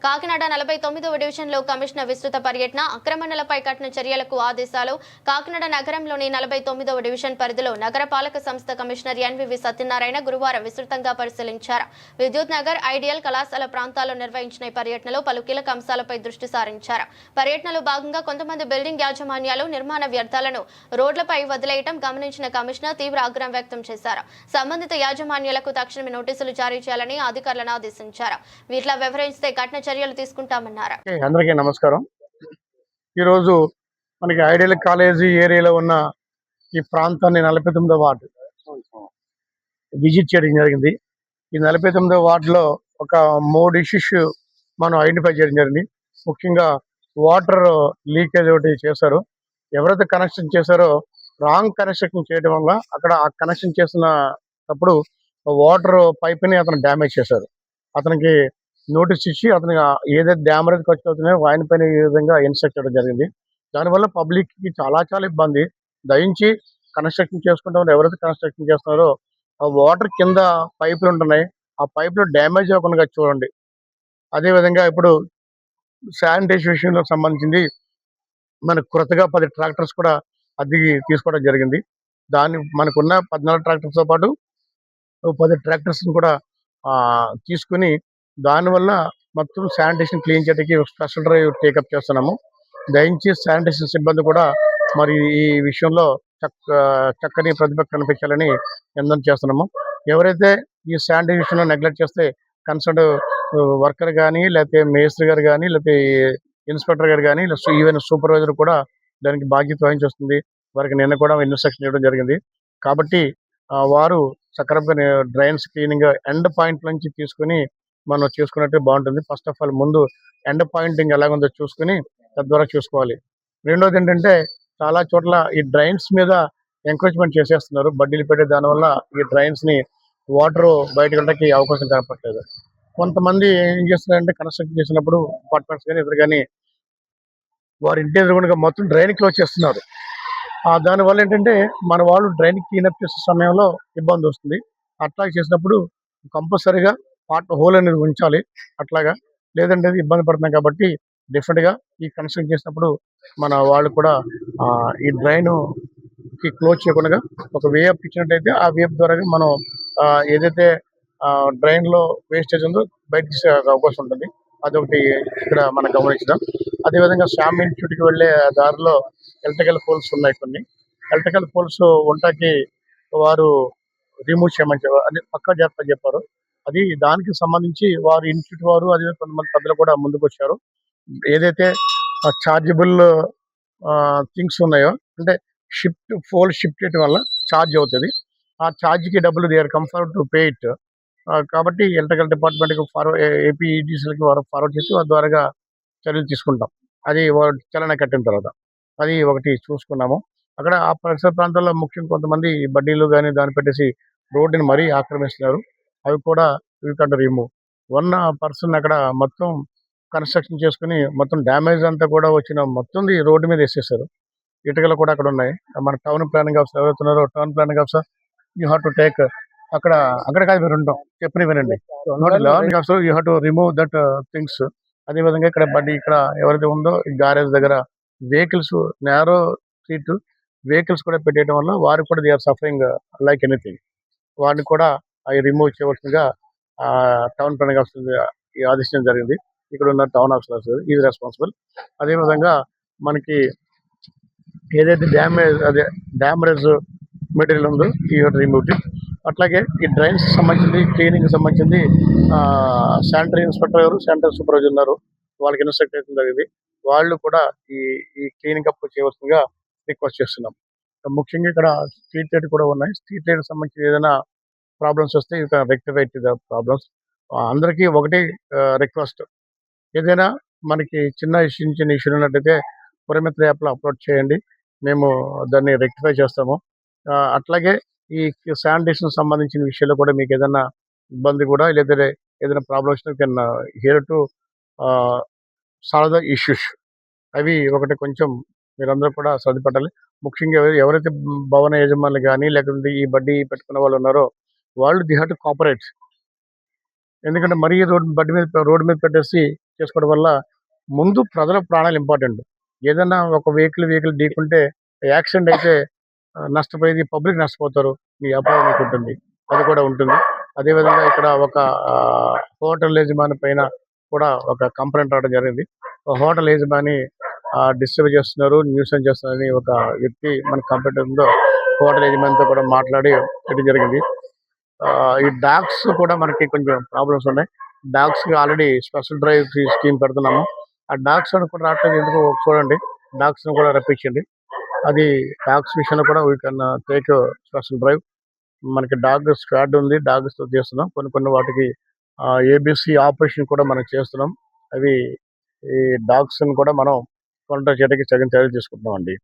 కాకినాడ 49వ డివిజన్లో కమిషనర్ విస్తృత పర్యటన, ఆక్రమణలపై కఠిన చర్యలకు ఆదేశాలు. కాకినాడ నగరంలోని 49వ డివిజన్ పరిధిలో నగరపాలక సంస్థ కమిషనర్ ఎన్వివి సత్యనారాయణ గురువారం విస్తృతంగా పరిశీలించారు. విద్యుత్ నగర్, ఐడియల్ కళాశాల ప్రాంతాల్లో నిర్వహించిన ఈ పర్యటనలో పలు కీలక అంశాలపై దృష్టి సారించారు. పర్యటనలో భాగంగా కొంతమంది బిల్డింగ్ యాజమాన్యాలు నిర్మాణ వ్యర్థాలను రోడ్లపై వదిలేయడం గమనించిన కమిషనర్ తీవ్ర ఆగ్రహం వ్యక్తం చేశారు. సంబంధిత యాజమాన్యాలకు తక్షణమే నోటీసులు జారీ చేయాలని అధికారులను ఆదేశించారు. వీటిలో వివరిస్తే కఠిన చర్యలు తీసుకుంటామన్నారు. అందరికీ నమస్కారం. ఈరోజు మనకి ఐడియల్ కాలేజీ ఏరియాలో ఉన్న ఈ ప్రాంతాన్ని 49వ వార్డు విజిట్ చేయడం జరిగింది. ఈ 49వ వార్డులో ఒక 3 ఇష్యూస్ మనం ఐడెంటిఫై చేయడం జరిగింది. ముఖ్యంగా వాటర్ లీకేజ్ ఒకటి చేశారు. ఎవరైతే కనెక్షన్ చేశారో రాంగ్ కనెక్షన్ చేయడం వల్ల అక్కడ ఆ కనెక్షన్ చేసినప్పుడు వాటర్ పైప్ని అతను డ్యామేజ్ చేశారు. అతనికి నోటీస్ ఇచ్చి అతనికి ఏదైతే డ్యామేజ్ ఖర్చు అవుతున్నాయో ఆయన పైన ఈ విధంగా ఇన్స్ట్రక్ట్ చేయడం జరిగింది. దానివల్ల పబ్లిక్కి చాలా ఇబ్బంది. దయించి కన్స్ట్రక్షన్ చేసుకుంటాం ఎవరైతే కన్స్ట్రక్షన్ చేస్తున్నారో ఆ వాటర్ కింద పైపులు ఉంటున్నాయి, ఆ పైపులు డ్యామేజ్ అవ్వకుండా చూడండి. అదేవిధంగా ఇప్పుడు శానిటేషన్ విషయంలో సంబంధించింది మనకు కొత్తగా 10 ట్రాక్టర్స్ కూడా అద్దెకి తీసుకోవడం జరిగింది. మనకున్న 14 ట్రాక్టర్స్తో పాటు 10 ట్రాక్టర్స్ని కూడా తీసుకుని దానివల్ల మొత్తం శానిటేషన్ క్లీన్ చేయడానికి స్పెషల్ డ్రైవ్ టేకప్ చేస్తున్నాము. దయించి శానిటేషన్ సిబ్బంది కూడా మరి ఈ విషయంలో చక్కని ప్రతిభ కనిపించాలని విజ్ఞప్తి చేస్తున్నాము. ఎవరైతే ఈ శానిటేషన్ విషయంలో నెగ్లెక్ట్ చేస్తే కన్సర్న్ వర్కర్ కానీ, లేకపోతే మేస్త్రి గారు కానీ, లేకపోతే ఇన్స్పెక్టర్ గారు కానీ, ఈవెన్ సూపర్వైజర్ కూడా దానికి బాధ్యత వహించి వస్తుంది. వారికి నిన్న కూడా ఇన్స్ట్రక్షన్ ఇవ్వడం జరిగింది. కాబట్టి వారు సక్రమంగా డ్రైన్స్ క్లీనింగ్ ఎండ్ పాయింట్ నుంచి తీసుకుని మనం చూసుకున్నట్టే బాగుంటుంది. ఫస్ట్ ఆఫ్ ఆల్ ముందు ఎండ్ పాయింటింగ్ ఎలాగుందో చూసుకుని తద్వారా చూసుకోవాలి. రెండోది ఏంటంటే చాలా చోట్ల ఈ డ్రైన్స్ మీద ఎంకరేజ్మెంట్ చేసేస్తున్నారు, బడ్డీలు పెట్టే. దానివల్ల ఈ డ్రైన్స్ని వాటర్ బయటకు వెళ్ళడానికి అవకాశం కనపడలేదు. కొంతమంది ఏం చేస్తున్నారంటే కన్స్ట్రక్షన్ చేసినప్పుడు అపార్ట్మెంట్స్ కానీ ఎదురు కానీ వారి ఇంటి ఎదురుగుండగా మొత్తం డ్రైన్ క్లోజ్ చేస్తున్నారు. దానివల్ల ఏంటంటే మన వాళ్ళు డ్రైన్ క్లీనప్ చేసే సమయంలో ఇబ్బంది వస్తుంది. అట్లా చేసినప్పుడు కంపల్సరీగా హోల్ అనేది ఉంచాలి. అట్లాగా లేదంటే ఇబ్బంది పడుతున్నాం. కాబట్టి డెఫినెట్గా ఈ కన్స్ట్రక్షన్ చేసినప్పుడు మన వాళ్ళు కూడా ఈ డ్రైన్ కి క్లోజ్ చేయకుండా ఒక వేప్ ఇచ్చినట్టయితే ఆ వేప్ ద్వారా మనం ఏదైతే డ్రైన్ లో వేస్టేజ్ ఉందో బయటకు తీసే అవకాశం ఉంటుంది. అదొకటి ఇక్కడ మనం గమనించడం. అదేవిధంగా శ్యామ్ ఇన్స్టిట్యూట్కి వెళ్ళే దారిలో ఎలక్ట్రికల్ పోల్స్ ఉన్నాయి. కొన్ని ఎలక్ట్రికల్ పోల్స్ ఉంటాకి వారు రిమూవ్ చేయమని అది పక్కా చేస్తారని చెప్పారు. అది దానికి సంబంధించి వారు ఇన్స్టిట్యూట్ వారు అదే కొంతమంది పెద్దలు కూడా ముందుకు వచ్చారు. ఏదైతే చార్జబుల్ థింగ్స్ ఉన్నాయో అంటే పోల్ షిఫ్ట్ చేయడం వల్ల ఛార్జ్ అవుతుంది. ఆ ఛార్జ్కి డబ్బులు they are comfort to pay it. కాబట్టి ఎలక్ట్రికల్ డిపార్ట్మెంట్కి ఏపీఈడిసిలకి వారు ఫార్వర్డ్ చేసి వారి ద్వారా చర్యలు తీసుకుంటాం. అది చలన కట్టిన తర్వాత అది ఒకటి చూసుకున్నాము. అక్కడ ఆ పరిసర ప్రాంతాల్లో ముఖ్యంగా కొంతమంది బడ్డీలు కానీ దాన్ని పెట్టేసి రోడ్డుని మరీ ఆక్రమిస్తున్నారు. అవి కూడా వీ కాంట్ రిమూవ్. 1 పర్సన్ అక్కడ మొత్తం కన్స్ట్రక్షన్ చేసుకుని మొత్తం డ్యామేజ్ అంతా కూడా వచ్చిన మొత్తం రోడ్డు మీద వేసేసారు. ఇటుకలు కూడా అక్కడ ఉన్నాయి. మన టౌన్ ప్లానింగ్ ఆఫీసర్ ఎవరుతున్నారో town planning officer you have to take అక్కడ కాదు మీరు ఉంటాం చెప్పిన వినండి. Officer you have to remove that things. అదేవిధంగా ఇక్కడ ఇక్కడ ఎవరైతే ఉందో ఈ గ్యారేజ్ దగ్గర వెహికల్స్ నేరో సీట్ వెహికల్స్ కూడా పెట్టేయడం వల్ల వారికి కూడా they are suffering like anything. వారిని కూడా అవి రిమూవ్ చేయవలసిందిగా టౌన్ ప్లానింగ్ ఆఫీసర్ ఆదేశించడం జరిగింది. ఇక్కడ ఉన్న టౌన్ ఆఫీసర్ ఈజ్ రెస్పాన్సిబుల్. అదేవిధంగా మనకి ఏదైతే డ్యామేజ్ మెటీరియల్ ఉందో ఈ రిమూవ్ ఇట్. అట్లాగే ఈ డ్రైన్స్ సంబంధించింది క్లీనింగ్ సంబంధించింది శానిటరీ ఇన్స్పెక్టర్ గారు శానిటరీ సూపర్వైజర్ ఉన్నారు, వాళ్ళకి ఇన్స్ట్రక్ట్ చేయడం జరిగింది. వాళ్ళు కూడా ఈ క్లీనింగ్ అప్ చేయవలసిందిగా రిక్వెస్ట్ చేస్తున్నాం. ముఖ్యంగా ఇక్కడ స్ట్రీట్ లైట్ కూడా ఉన్నాయి. స్ట్రీట్ లైట్ సంబంధించి ఏదైనా ప్రాబ్లమ్స్ వస్తే you can rectify the problems. అందరికీ ఒకటి రిక్వెస్ట్, ఏదైనా మనకి చిన్న ఇష్యూ ఉన్నట్టయితే పురమిత్ర యాప్లో అప్లోడ్ చేయండి, మేము దాన్ని రెక్టిఫై చేస్తాము. అట్లాగే ఈ శానిటేషన్ సంబంధించిన విషయాల్లో కూడా మీకు ఏదైనా ఇబ్బంది కూడా లేదంటే ఏదైనా ప్రాబ్లమ్ వచ్చినా can hear to solve the issues. అవి ఒకటి కొంచెం మీరందరూ కూడా శ్రద్ధ పెట్టాలి. ముఖ్యంగా ఎవరైతే భవన యజమానులు కానీ లేకపోతే ఈ బడ్డీ పెట్టుకున్న వాళ్ళు ఉన్నారో వాళ్ళు ది హ్యావ్ టు కోఆపరేట్. ఎందుకంటే మరీ రోడ్డు మీద పెట్టేసి చేసుకోవడం వల్ల ముందు ప్రజల ప్రాణాలు ఇంపార్టెంట్. ఏదైనా ఒక వెహికల్ ఢీకుంటే యాక్సిడెంట్ అయితే నష్టపోయేది పబ్లిక్ నష్టపోతారు. మీ అపాయం మీకు ఉంటుంది. అది కూడా ఉంటుంది. అదేవిధంగా ఇక్కడ ఒక హోటల్ యజమాని పైన కూడా ఒక కంప్లైంట్ రావడం జరిగింది. హోటల్ యజమాని డిస్టర్బ్ చేస్తున్నారు, న్యూసెన్స్ చేస్తున్నారని ఒక వ్యక్తి మన కంప్లైంట్ ఉందో హోటల్ యజమానితో కూడా మాట్లాడి చేయడం జరిగింది. ఈ డాగ్స్ కూడా మనకి కొంచెం ప్రాబ్లమ్స్ ఉన్నాయి. డాగ్స్ కి ఆల్రెడీ స్పెషల్ డ్రైవ్ స్కీమ్ పెడుతున్నాము. ఆ డాగ్స్ కూడా రావట్లేదు, ఎందుకు చూడండి. డాగ్స్ కూడా రప్పించండి. అది డాగ్స్ విషయంలో కూడా we can take special drive. మనకి డాగ్ స్క్వాడ్ ఉంది, డాగ్స్ తో చేస్తున్నాం. కొన్ని వాటికి ఏబిసి ఆపరేషన్ కూడా మనం చేస్తున్నాం. అవి ఈ డాగ్స్ కూడా మనం కాంట్రాక్ట్ చేయడానికి చర్యలు తీసుకుంటున్నాం అండి.